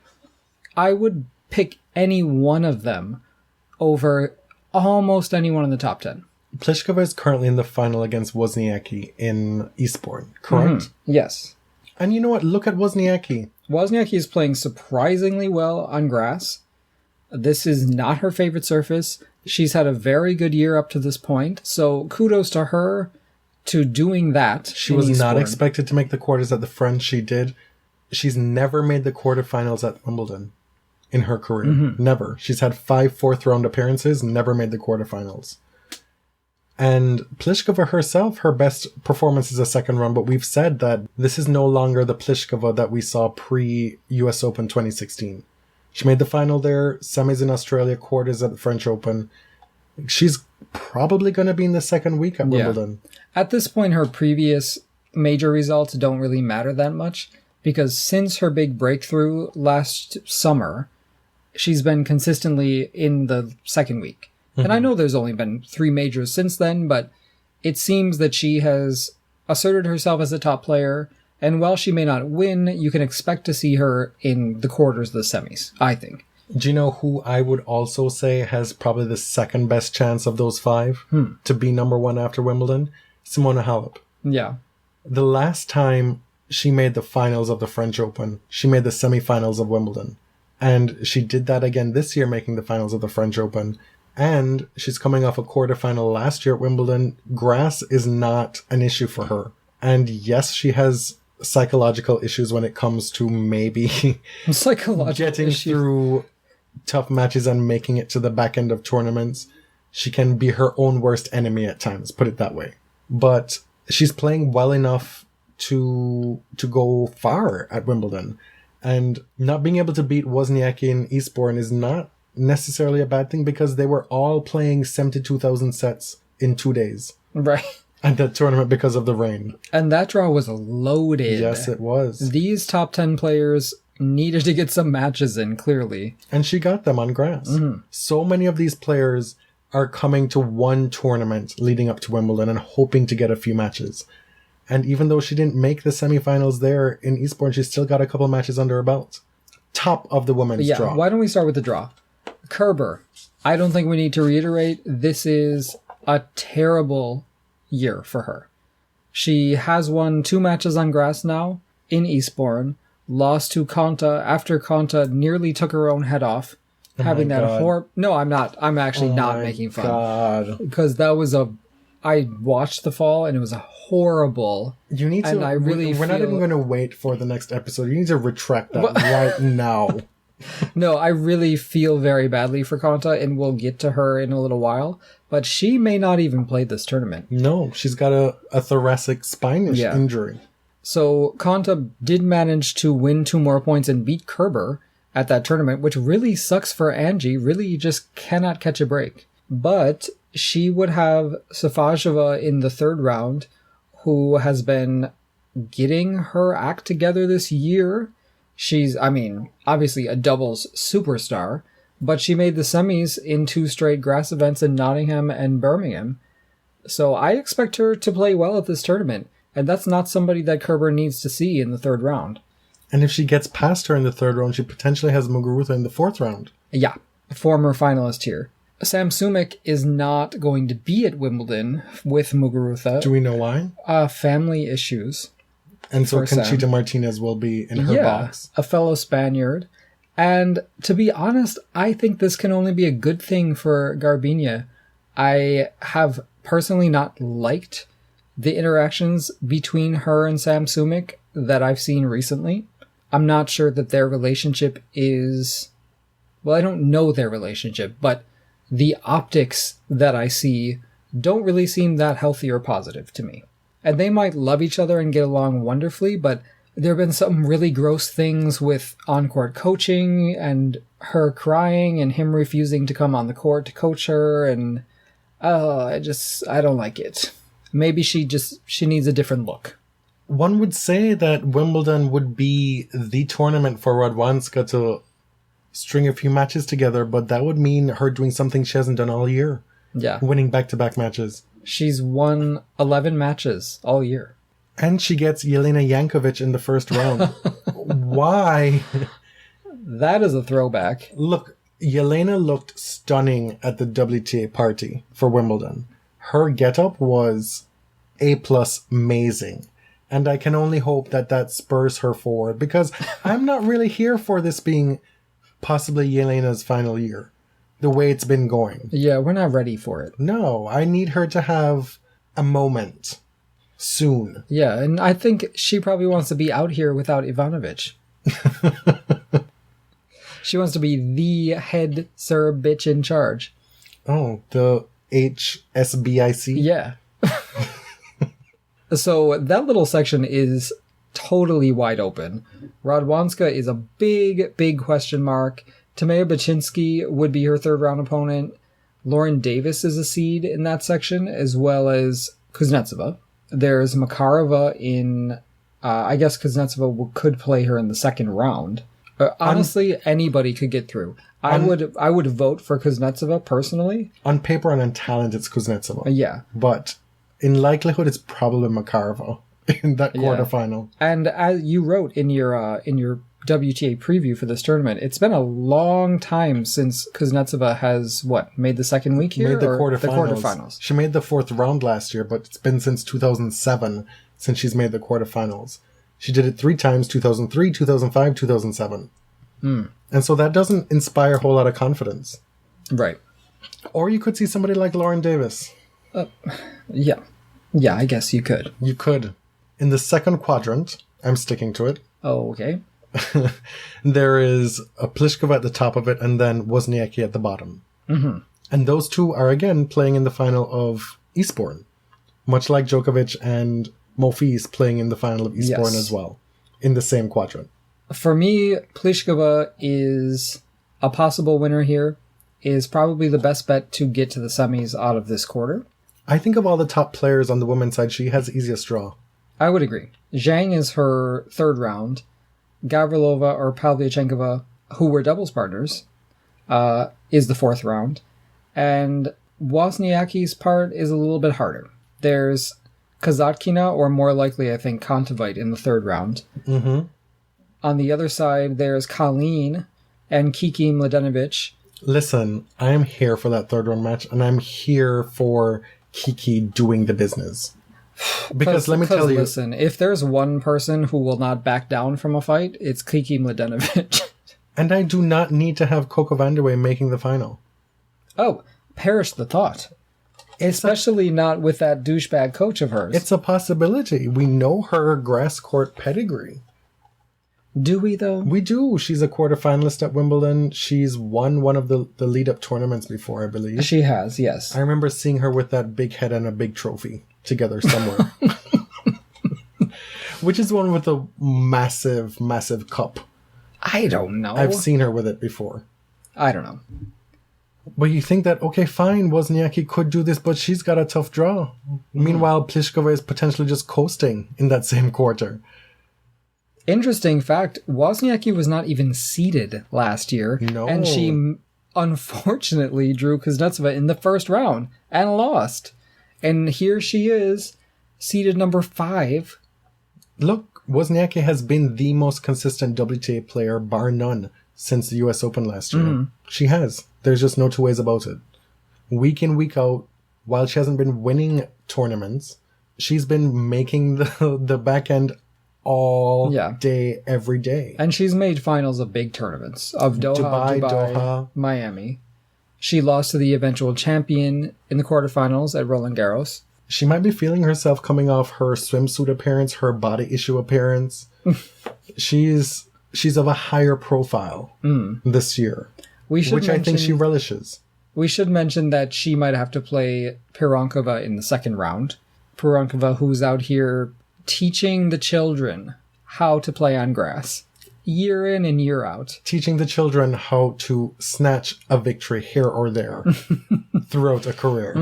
I would pick any one of them over almost anyone in the top 10. Pliskova is currently in the final against Wozniacki in Eastbourne, correct? Yes. And you know what? Look at Wozniacki. Wozniacki is playing surprisingly well on grass. This is not her favorite surface. She's had a very good year up to this point, so kudos to her to doing that. She was not expected to make the quarters at the French. She did. She's never made the quarterfinals at Wimbledon in her career. Never. She's had 5 fourth-round appearances, never made the quarterfinals. And Pliskova herself, her best performance is a second run, but we've said that this is no longer the Pliskova that we saw pre-US Open 2016. She made the final there, semis in Australia, quarters at the French Open. She's probably going to be in the second week at Wimbledon. At this point, her previous major results don't really matter that much, because since her big breakthrough last summer, she's been consistently in the second week. And I know there's only been 3 majors since then, but it seems that she has asserted herself as a top player, and while she may not win, you can expect to see her in the quarters of the semis, I think. Do you know who I would also say has probably the second best chance of those 5 to be number 1 after Wimbledon? Simona Halep. Yeah. The last time she made the finals of the French Open, she made the semifinals of Wimbledon. And she did that again this year, making the finals of the French Open. And she's coming off a quarterfinal last year at Wimbledon. Grass is not an issue for her. And yes, she has psychological issues when it comes to maybe getting through tough matches and making it to the back end of tournaments. She can be her own worst enemy at times, put it that way. But she's playing well enough to go far at Wimbledon. And not being able to beat Wozniacki in Eastbourne is not necessarily a bad thing, because they were all playing 72,000 sets in 2 days. Right. At that tournament because of the rain. And that draw was loaded. Yes, it was. These top 10 players needed to get some matches in, clearly. And she got them on grass. So many of these players are coming to one tournament leading up to Wimbledon and hoping to get a few matches. And even though she didn't make the semifinals there in Eastbourne, she's still got a couple matches under her belt. Top of the women's draw. Why don't we start with the draw? Kerber. I don't think we need to reiterate, this is a terrible year for her. She has won 2 matches on grass now in Eastbourne, lost to Konta after Konta nearly took her own head off. Having that horrible... No, I'm not. I'm actually not making fun. Because that was I watched the fall and it was a horrible... You need to... And I really We're not even going to wait for the next episode. You need to retract that right now. No, I really feel very badly for Konta, and we'll get to her in a little while. But she may not even play this tournament. No, she's got a thoracic spine injury. So Konta did manage to win 2 more points and beat Kerber at that tournament, which really sucks for Angie. Really, you just cannot catch a break. But she would have Safajova in the 3rd round, who has been getting her act together this year. She's, obviously a doubles superstar, but she made the semis in 2 straight grass events in Nottingham and Birmingham. So I expect her to play well at this tournament, and that's not somebody that Kerber needs to see in the third round. And if she gets past her in the third round, she potentially has Muguruza in the fourth round. Yeah, former finalist here. Sam Sumik is not going to be at Wimbledon with Muguruza. Do we know why? Family issues. And so Conchita Sam. Martinez will be in her box. A fellow Spaniard. And to be honest, I think this can only be a good thing for Garbiñe. I have personally not liked the interactions between her and Sam Sumik that I've seen recently. I'm not sure that their relationship is... Well, I don't know their relationship, but the optics that I see don't really seem that healthy or positive to me. And they might love each other and get along wonderfully, but there have been some really gross things with on-court coaching and her crying and him refusing to come on the court to coach her, and I don't like it. Maybe she needs a different look. One would say that Wimbledon would be the tournament for Radwanska to string a few matches together, but that would mean her doing something she hasn't done all year. Yeah. Winning back-to-back matches. She's won 11 matches all year. And she gets Jelena Jankovic in the first round. Why? That is a throwback. Look, Jelena looked stunning at the WTA party for Wimbledon. Her getup was A+ amazing. And I can only hope that that spurs her forward, because I'm not really here for this being possibly Jelena's final year, the way it's been going. Yeah, we're not ready for it. No, I need her to have a moment soon. Yeah, and I think she probably wants to be out here without Ivanovic. She wants to be the head Serb bitch in charge. Oh, the HSBIC? Yeah. So that little section is totally wide open. Radwanska is a big, big question mark. Tamaya Baczynski would be her third round opponent. Lauren Davis is a seed in that section, as well as Kuznetsova. There's Makarova in... I guess Kuznetsova could play her in the second round. Honestly, anybody could get through. I would vote for Kuznetsova personally. On paper and on talent, it's Kuznetsova. Yeah. But in likelihood, it's probably Makarova in that quarterfinal. And as you wrote in your WTA preview for this tournament, it's been a long time since Kuznetsova has, made the second week here? Made the quarterfinals. The quarterfinals. She made the fourth round last year, but it's been since 2007 since she's made the quarterfinals. She did it 3 times, 2003, 2005, 2007. And so that doesn't inspire a whole lot of confidence. Right. Or you could see somebody like Lauren Davis. Yeah. Yeah, I guess you could. You could. In the second quadrant, I'm sticking to it. Oh, okay. There is a Pliskova at the top of it, and then Wozniacki at the bottom. Mm-hmm. And those two are again playing in the final of Eastbourne, much like Djokovic and Monfils playing in the final of Eastbourne as well, in the same quadrant. For me, Pliskova is a possible winner here, is probably the best bet to get to the semis out of this quarter. I think of all the top players on the women's side, she has the easiest draw. I would agree. Zhang is her third round. Gavrilova or Pavlyuchenkova, who were doubles partners, is the fourth round. And Wozniacki's part is a little bit harder. There's Kazatkina, or more likely, I think, Kontaveit in the third round. Mm-hmm. On the other side, there's Colleen and Kiki Mladenovic. Listen, I'm here for that third round match, and I'm here for Kiki doing the business. Because let me tell you... Listen, if there's one person who will not back down from a fight, it's Kiki Mladenovic. And I do not need to have Coco Vandeweghe making the final. Oh, perish the thought. Especially not with that douchebag coach of hers. It's a possibility. We know her grass court pedigree. Do we, though? We do. She's a quarterfinalist at Wimbledon. She's won one of the lead-up tournaments before, I believe. She has, yes. I remember seeing her with that big head and a big trophy together somewhere. Which is one with a massive, massive cup. I don't know. I've seen her with it before. I don't know. But you think that, okay, fine, Wozniacki could do this, but she's got a tough draw. Meanwhile, Pliskova is potentially just coasting in that same quarter. Interesting fact, Wozniacki was not even seeded last year. No. And she unfortunately drew Kuznetsova in the first round and lost. And here she is, seeded number 5. Look, Wozniacki has been the most consistent WTA player, bar none, since the US Open last year. She has. There's just no two ways about it. Week in, week out, while she hasn't been winning tournaments, she's been making the back end all day, every day. And she's made finals of big tournaments, of Dubai, Doha. Miami. She lost to the eventual champion in the quarterfinals at Roland Garros. She might be feeling herself coming off her swimsuit appearance, her body issue appearance. She's of a higher profile this year, which I think she relishes. We should mention that she might have to play Pironkova in the second round. Pironkova, who's out here teaching the children how to play on grass, year in and year out. Teaching the children how to snatch a victory here or there throughout a career.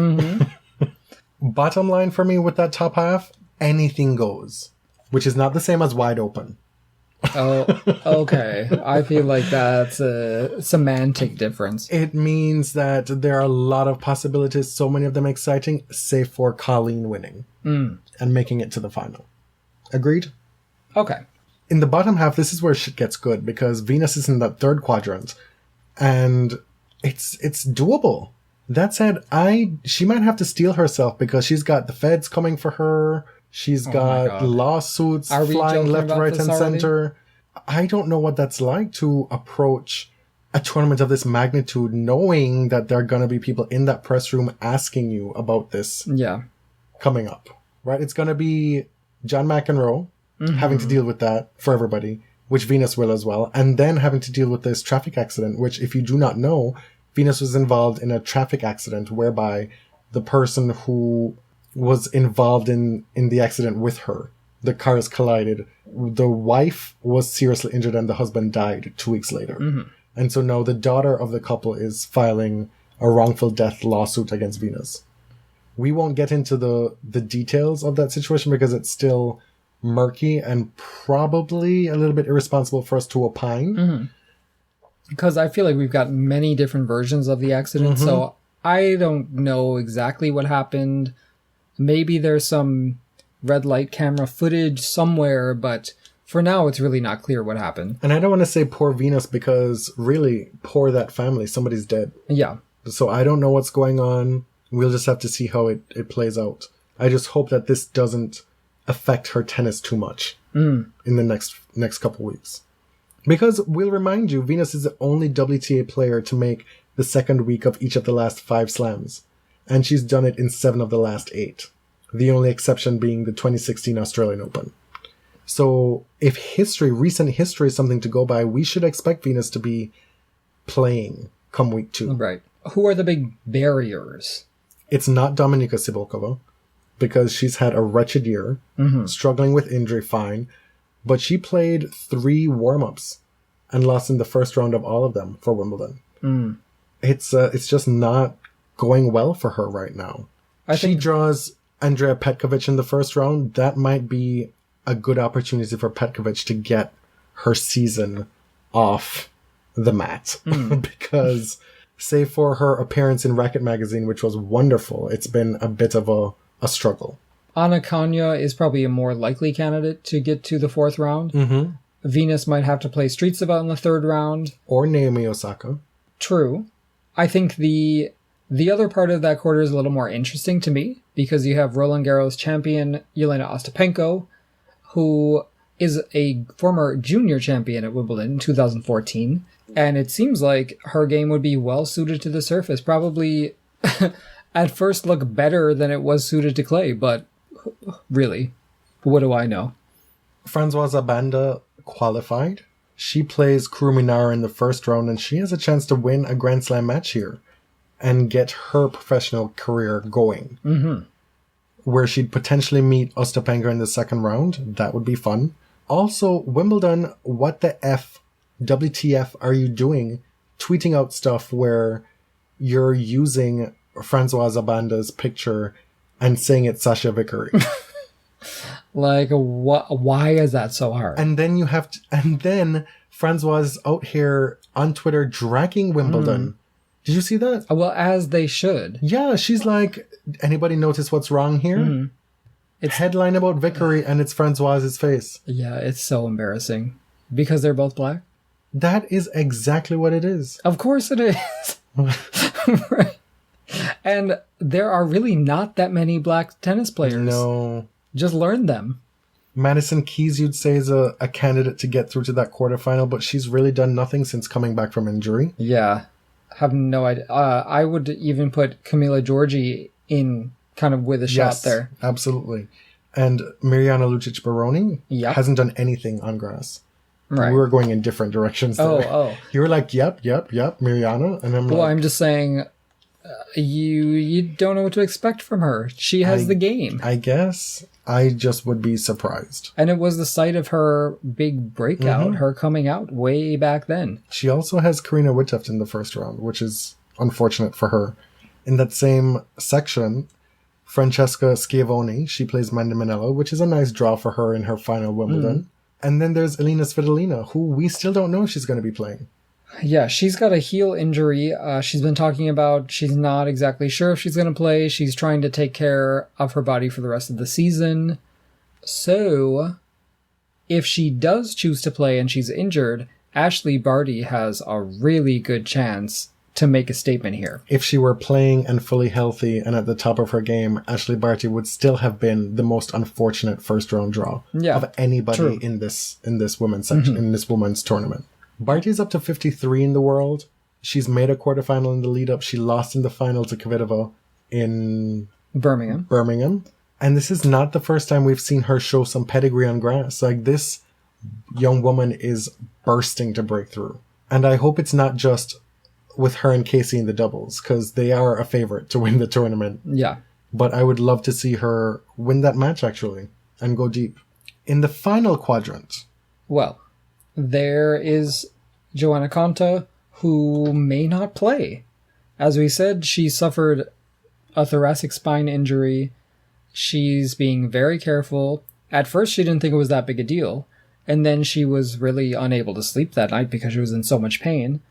Bottom line for me with that top half, anything goes, which is not the same as wide open. Oh, okay. I feel like that's a semantic difference. It means that there are a lot of possibilities, so many of them exciting, save for Colleen winning and making it to the final. Agreed? Okay. In the bottom half, this is where shit gets good, because Venus is in that third quadrant, and it's doable. That said, she might have to steel herself, because she's got the feds coming for her. She's got lawsuits flying left, right, and center. I don't know what that's like to approach a tournament of this magnitude, knowing that there are going to be people in that press room asking you about this coming up. Right? It's going to be John McEnroe having to deal with that for everybody, which Venus will as well, and then having to deal with this traffic accident, which, if you do not know, Venus was involved in a traffic accident whereby the person who was involved in the accident with her, the cars collided. The wife was seriously injured and the husband died 2 weeks later. And so now the daughter of the couple is filing a wrongful death lawsuit against Venus. We won't get into the details of that situation because it's still murky and probably a little bit irresponsible for us to opine. Because I feel like we've got many different versions of the accident, so I don't know exactly what happened. Maybe there's some red light camera footage somewhere, but for now it's really not clear what happened. And I don't want to say poor Venus, because really, poor that family. Somebody's dead. Yeah. So I don't know what's going on. We'll just have to see how it plays out. I just hope that this doesn't affect her tennis too much in the next couple weeks. Because we'll remind you, Venus is the only WTA player to make the second week of each of the last 5 slams. And she's done it in 7 of the last 8. The only exception being the 2016 Australian Open. So if recent history is something to go by, we should expect Venus to be playing come week 2. Right. Who are the big barriers? It's not Dominika Cibulkova, because she's had a wretched year, struggling with injury, fine. But she played 3 warm-ups and lost in the first round of all of them for Wimbledon. It's just not going well for her right now. She draws Andrea Petkovic in the first round. That might be a good opportunity for Petkovic to get her season off the mat. Because, save for her appearance in Racket Magazine, which was wonderful, it's been a bit of a struggle. Anna Kanya is probably a more likely candidate to get to the 4th round. Venus might have to play Streetsova in the 3rd round. Or Naomi Osaka. True. I think the other part of that quarter is a little more interesting to me, because you have Roland Garros champion Yelena Ostapenko, who is a former junior champion at Wimbledon in 2014, and it seems like her game would be well suited to the surface, probably at first look better than it was suited to clay, but really, what do I know? Françoise Abanda qualified. She plays Kuruminara in the first round, and she has a chance to win a Grand Slam match here and get her professional career going. Where she'd potentially meet Ostapenko in the second round. That would be fun. Also, Wimbledon, what the F, WTF are you doing? Tweeting out stuff where you're using Françoise Abanda's picture and saying it's Sasha Vickery. Like, why is that so hard? And then and then Françoise out here on Twitter dragging Wimbledon Did you see that? Well, as they should. Yeah, she's like, anybody notice what's wrong here? It's headline about Vickery and it's Francoise's face. Yeah, it's so embarrassing. Because they're both black? That is exactly what it is. Of course it is. Right. And there are really not that many black tennis players. No. Just learn them. Madison Keys, you'd say, is a candidate to get through to that quarterfinal, but she's really done nothing since coming back from injury. Yeah. Have no idea. I would even put Camila Giorgi in kind of with a shot there. Absolutely. And Mirjana Lucic-Baroni hasn't done anything on grass. Right. We were going in different directions there. Oh. You were like, yep, Mirjana. And I'm I'm just saying, you don't know what to expect from her. She has the game. I guess I just would be surprised. And it was the site of her big breakout, her coming out way back then. She also has Karina Witthöft in the first round, which is unfortunate for her. In that same section, Francesca Schiavone, she plays Amanda Minella, which is a nice draw for her in her final Wimbledon. And then there's Elina Svitolina, who we still don't know if she's going to be playing. Yeah, she's got a heel injury. She's been talking about she's not exactly sure if she's going to play. She's trying to take care of her body for the rest of the season. So, if she does choose to play and she's injured, Ashley Barty has a really good chance to make a statement here. If she were playing and fully healthy and at the top of her game, Ashley Barty would still have been the most unfortunate first round draw of anybody in this women's section, in this women's tournament. Barty's up to 53 in the world. She's made a quarterfinal in the lead up. She lost in the final to Kvitova in Birmingham. And this is not the first time we've seen her show some pedigree on grass. Like, this young woman is bursting to break through. And I hope it's not just with her and Casey in the doubles, because they are a favorite to win the tournament. Yeah. But I would love to see her win that match, actually, and go deep. In the final quadrant. Well, there is Joanna Konta, who may not play. As we said, she suffered a thoracic spine injury. She's being very careful. At first, she didn't think it was that big a deal. And then she was really unable to sleep that night because she was in so much pain.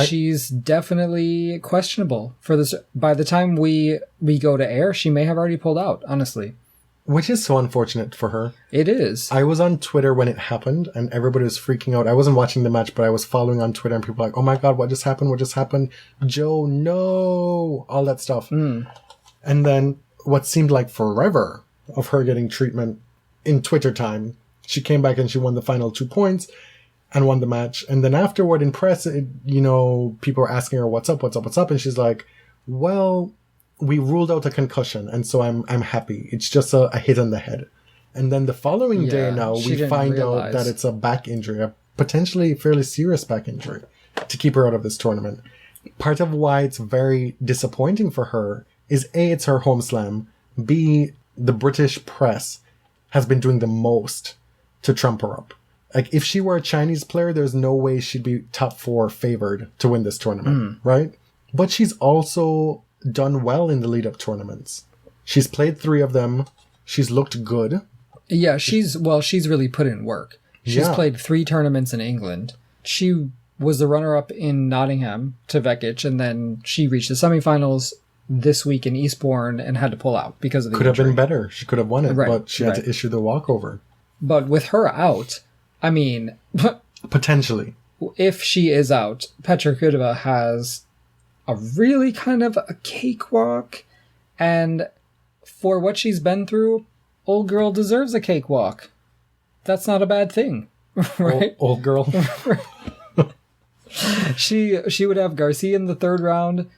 She's definitely questionable for this. By the time we go to air, she may have already pulled out, honestly. Which is so unfortunate for her. It is. I was on Twitter when it happened, and everybody was freaking out. I wasn't watching the match, but I was following on Twitter, and people were like, oh my god, what just happened? What just happened? Joe, no! All that stuff. And then what seemed like forever of her getting treatment in Twitter time, she came back and she won the final 2 points and won the match. And then afterward in press, people were asking her, what's up? And she's like, well, we ruled out a concussion, and so I'm happy. It's just a hit on the head. And then the following day now, we find out that it's a back injury, a potentially fairly serious back injury, to keep her out of this tournament. Part of why it's very disappointing for her is A, it's her home slam, B, the British press has been doing the most to trump her up. Like, if she were a Chinese player, there's no way she'd be top 4 favored to win this tournament, right? But she's also done well in the lead-up tournaments. She's played 3 of them. She's looked good. Yeah, she's really put in work. She's played 3 tournaments in England. She was the runner-up in Nottingham to Vekic, and then she reached the semifinals this week in Eastbourne and had to pull out because of the injury. Could have been better. She could have won it, but she had to issue the walkover. But with her out, I mean... potentially. If she is out, Petra Kvitova has a really kind of a cakewalk, and for what she's been through, old girl deserves a cakewalk. That's not a bad thing, right? Old girl. She would have Garcia in the 3rd round.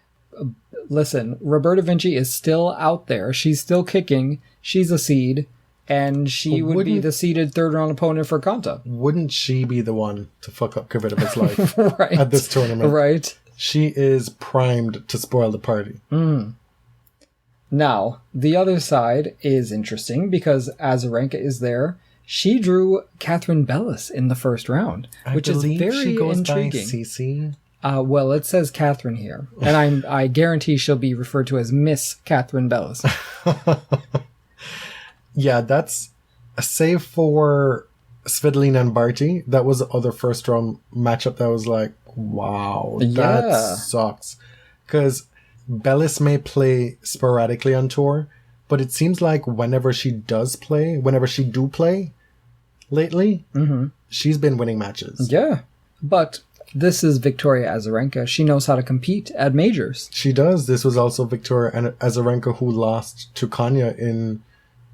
Listen, Roberta Vinci is still out there. She's still kicking. She's a seed. And she would be the seeded 3rd round opponent for Konta. Wouldn't she be the one to fuck up Kvitova's life at this tournament? Right. She is primed to spoil the party. Now, the other side is interesting because Azarenka is there. She drew Catherine Bellis in the 1st round, which is very she goes intriguing. By CC. Well, it says Catherine here, and I guarantee she'll be referred to as Miss Catherine Bellis. Yeah, that's a save for Svitolina and Barty. That was the other first round matchup that was like, wow, that sucks. Because Bellis may play sporadically on tour, but it seems like whenever she do play lately, she's been winning matches. Yeah. But this is Victoria Azarenka. She knows how to compete at majors. She does. This was also Victoria Azarenka who lost to Kanya in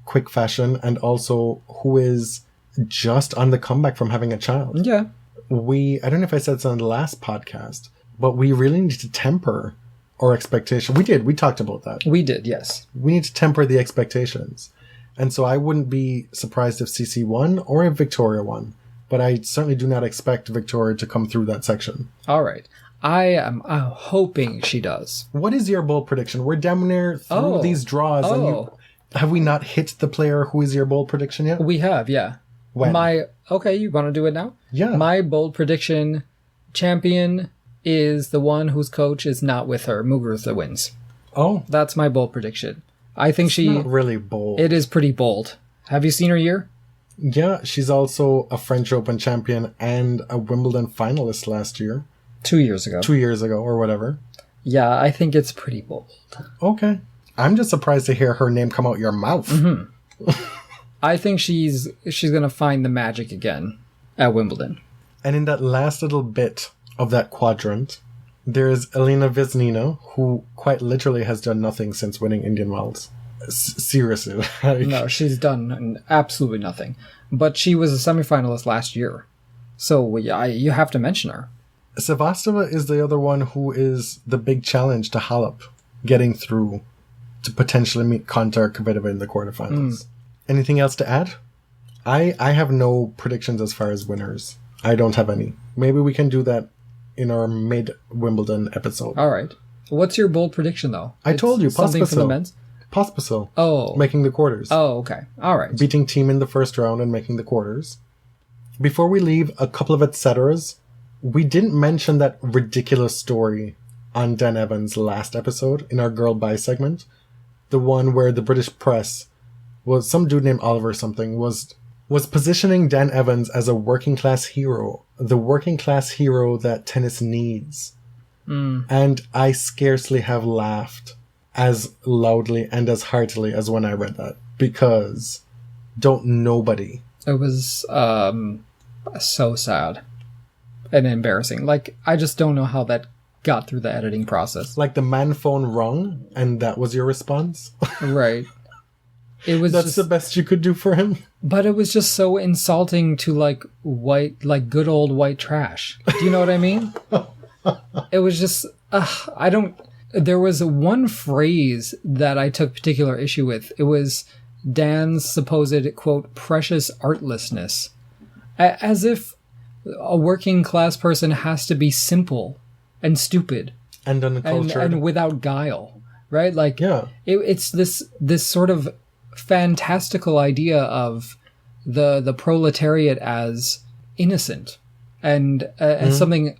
quick fashion, and also who is just on the comeback from having a child. Yeah. I don't know if I said this on the last podcast, but we really need to temper our expectation. We talked about that. We did, yes. We need to temper the expectations. And so I wouldn't be surprised if CC won or if Victoria won. But I certainly do not expect Victoria to come through that section. All right. I am hoping she does. What is your bold prediction? We're down there through these draws. And have we not hit the player who is your bold prediction yet? We have, yeah. When? Okay, you want to do it now? Yeah. My bold prediction champion is the one whose coach is not with her. Muguruza wins. Oh. That's my bold prediction. I think It's not really bold. It is pretty bold. Have you seen her year? Yeah, she's also a French Open champion and a Wimbledon finalist last year. 2 years ago. 2 years ago or whatever. Yeah, I think it's pretty bold. Okay. I'm just surprised to hear her name come out your mouth. Mm-hmm. I think she's going to find the magic again at Wimbledon. And in that last little bit of that quadrant, there's Elena Vesnina, who quite literally has done nothing since winning Indian Wells. Seriously. No, she's done absolutely nothing. But she was a semifinalist last year. So you have to mention her. Sevastova is the other one who is the big challenge to Halep getting through to potentially meet Kontar Kvitova in the quarterfinals. Anything else to add? I have no predictions as far as winners. I don't have any. Maybe we can do that in our mid-Wimbledon episode. All right. What's your bold prediction, though? I told you, something for the men's? Pospisil. Oh. Making the quarters. Oh, okay. All right. Beating Team in the first round and making the quarters. Before we leave, a couple of et ceteras. We didn't mention that ridiculous story on Dan Evans' last episode in our Girl Bye segment. The one where the British press was some dude named Oliver something was positioning Dan Evans as a working class hero. The working class hero that tennis needs. And I scarcely have laughed as loudly and as heartily as when I read that, because don't nobody. It was so sad and embarrassing. Like, I just don't know how that got through the editing process. Like the man phone rung and that was your response? Right. It was That's the best you could do for him? But it was just so insulting to good old white trash. Do you know what I mean? It was just, there was one phrase that I took particular issue with. It was Dan's supposed, quote, precious artlessness. As if a working class person has to be simple and stupid. And uncultured. And without guile, right? Like, yeah. It's this sort of fantastical idea of the proletariat as innocent and something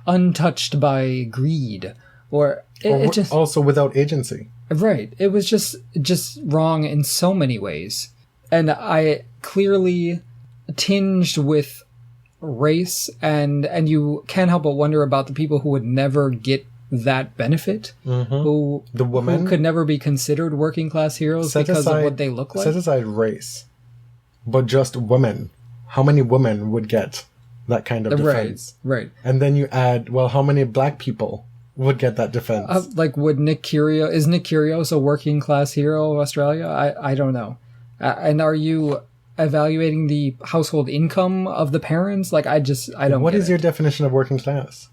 untouched by greed. Or just also without agency. Right. It was just wrong in so many ways. And I clearly tinged with race and you can't help but wonder about the people who would never get that benefit, who could never be considered working class heroes because of what they look like. Set aside race, but just women. How many women would get that kind of defense? Right. And then you add, well, how many black people would get that defense? Is Nick Kyrgios a working class hero of Australia? I don't know. And are you evaluating the household income of the parents? Like, I don't. What is your definition of working class?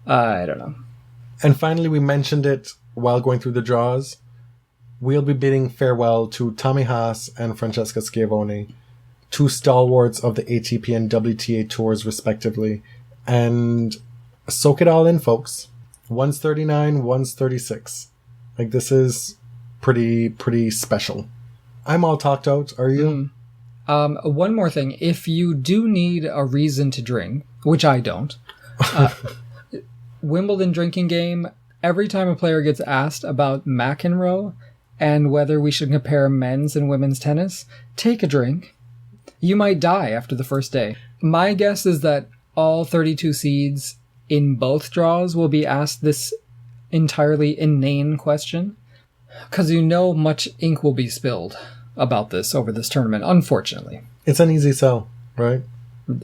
I don't know. And finally, we mentioned it while going through the draws. We'll be bidding farewell to Tommy Haas and Francesca Schiavone, two stalwarts of the ATP and WTA tours, respectively. And soak it all in, folks. One's 39, one's 36. Like, this is pretty special. I'm all talked out. Are you? One more thing. If you do need a reason to drink, which I don't, Wimbledon drinking game, every time a player gets asked about McEnroe and whether we should compare men's and women's tennis, take a drink. You might die after the first day. My guess is that all 32 seeds in both draws will be asked this entirely inane question. Because much ink will be spilled about this over this tournament, unfortunately. It's an easy sell, right?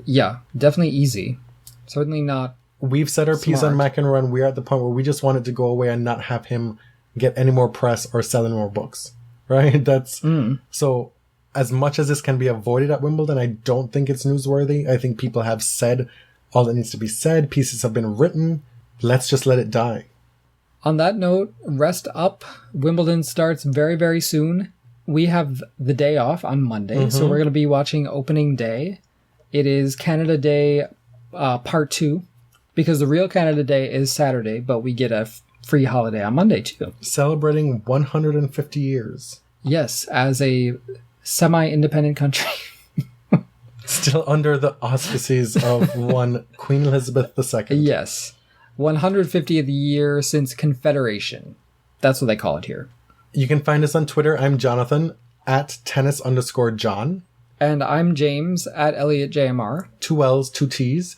Yeah, definitely easy. Certainly not. We've said our piece on McEnroe, and we're at the point where we just want it to go away and not have him get any more press or sell any more books, right? So as much as this can be avoided at Wimbledon, I don't think it's newsworthy. I think people have said all that needs to be said. Pieces have been written. Let's just let it die. On that note, rest up. Wimbledon starts very, very soon. We have the day off on Monday, so we're going to be watching opening day. It is Canada Day part 2, because the real Canada Day is Saturday, but we get a free holiday on Monday too. Celebrating 150 years. Yes, as a semi-independent country. Still under the auspices of one Queen Elizabeth II. Yes. 150th year since Confederation. That's what they call it here. You can find us on Twitter. I'm Jonathan, at tennis_John. And I'm James, at ElliotJMR. 2 L's, 2 T's.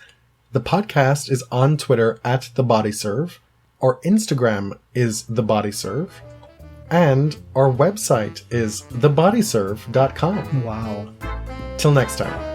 The podcast is on Twitter, at TheBodyServe. Our Instagram is TheBodyServe. And our website is thebodyserve.com. Wow. Till next time.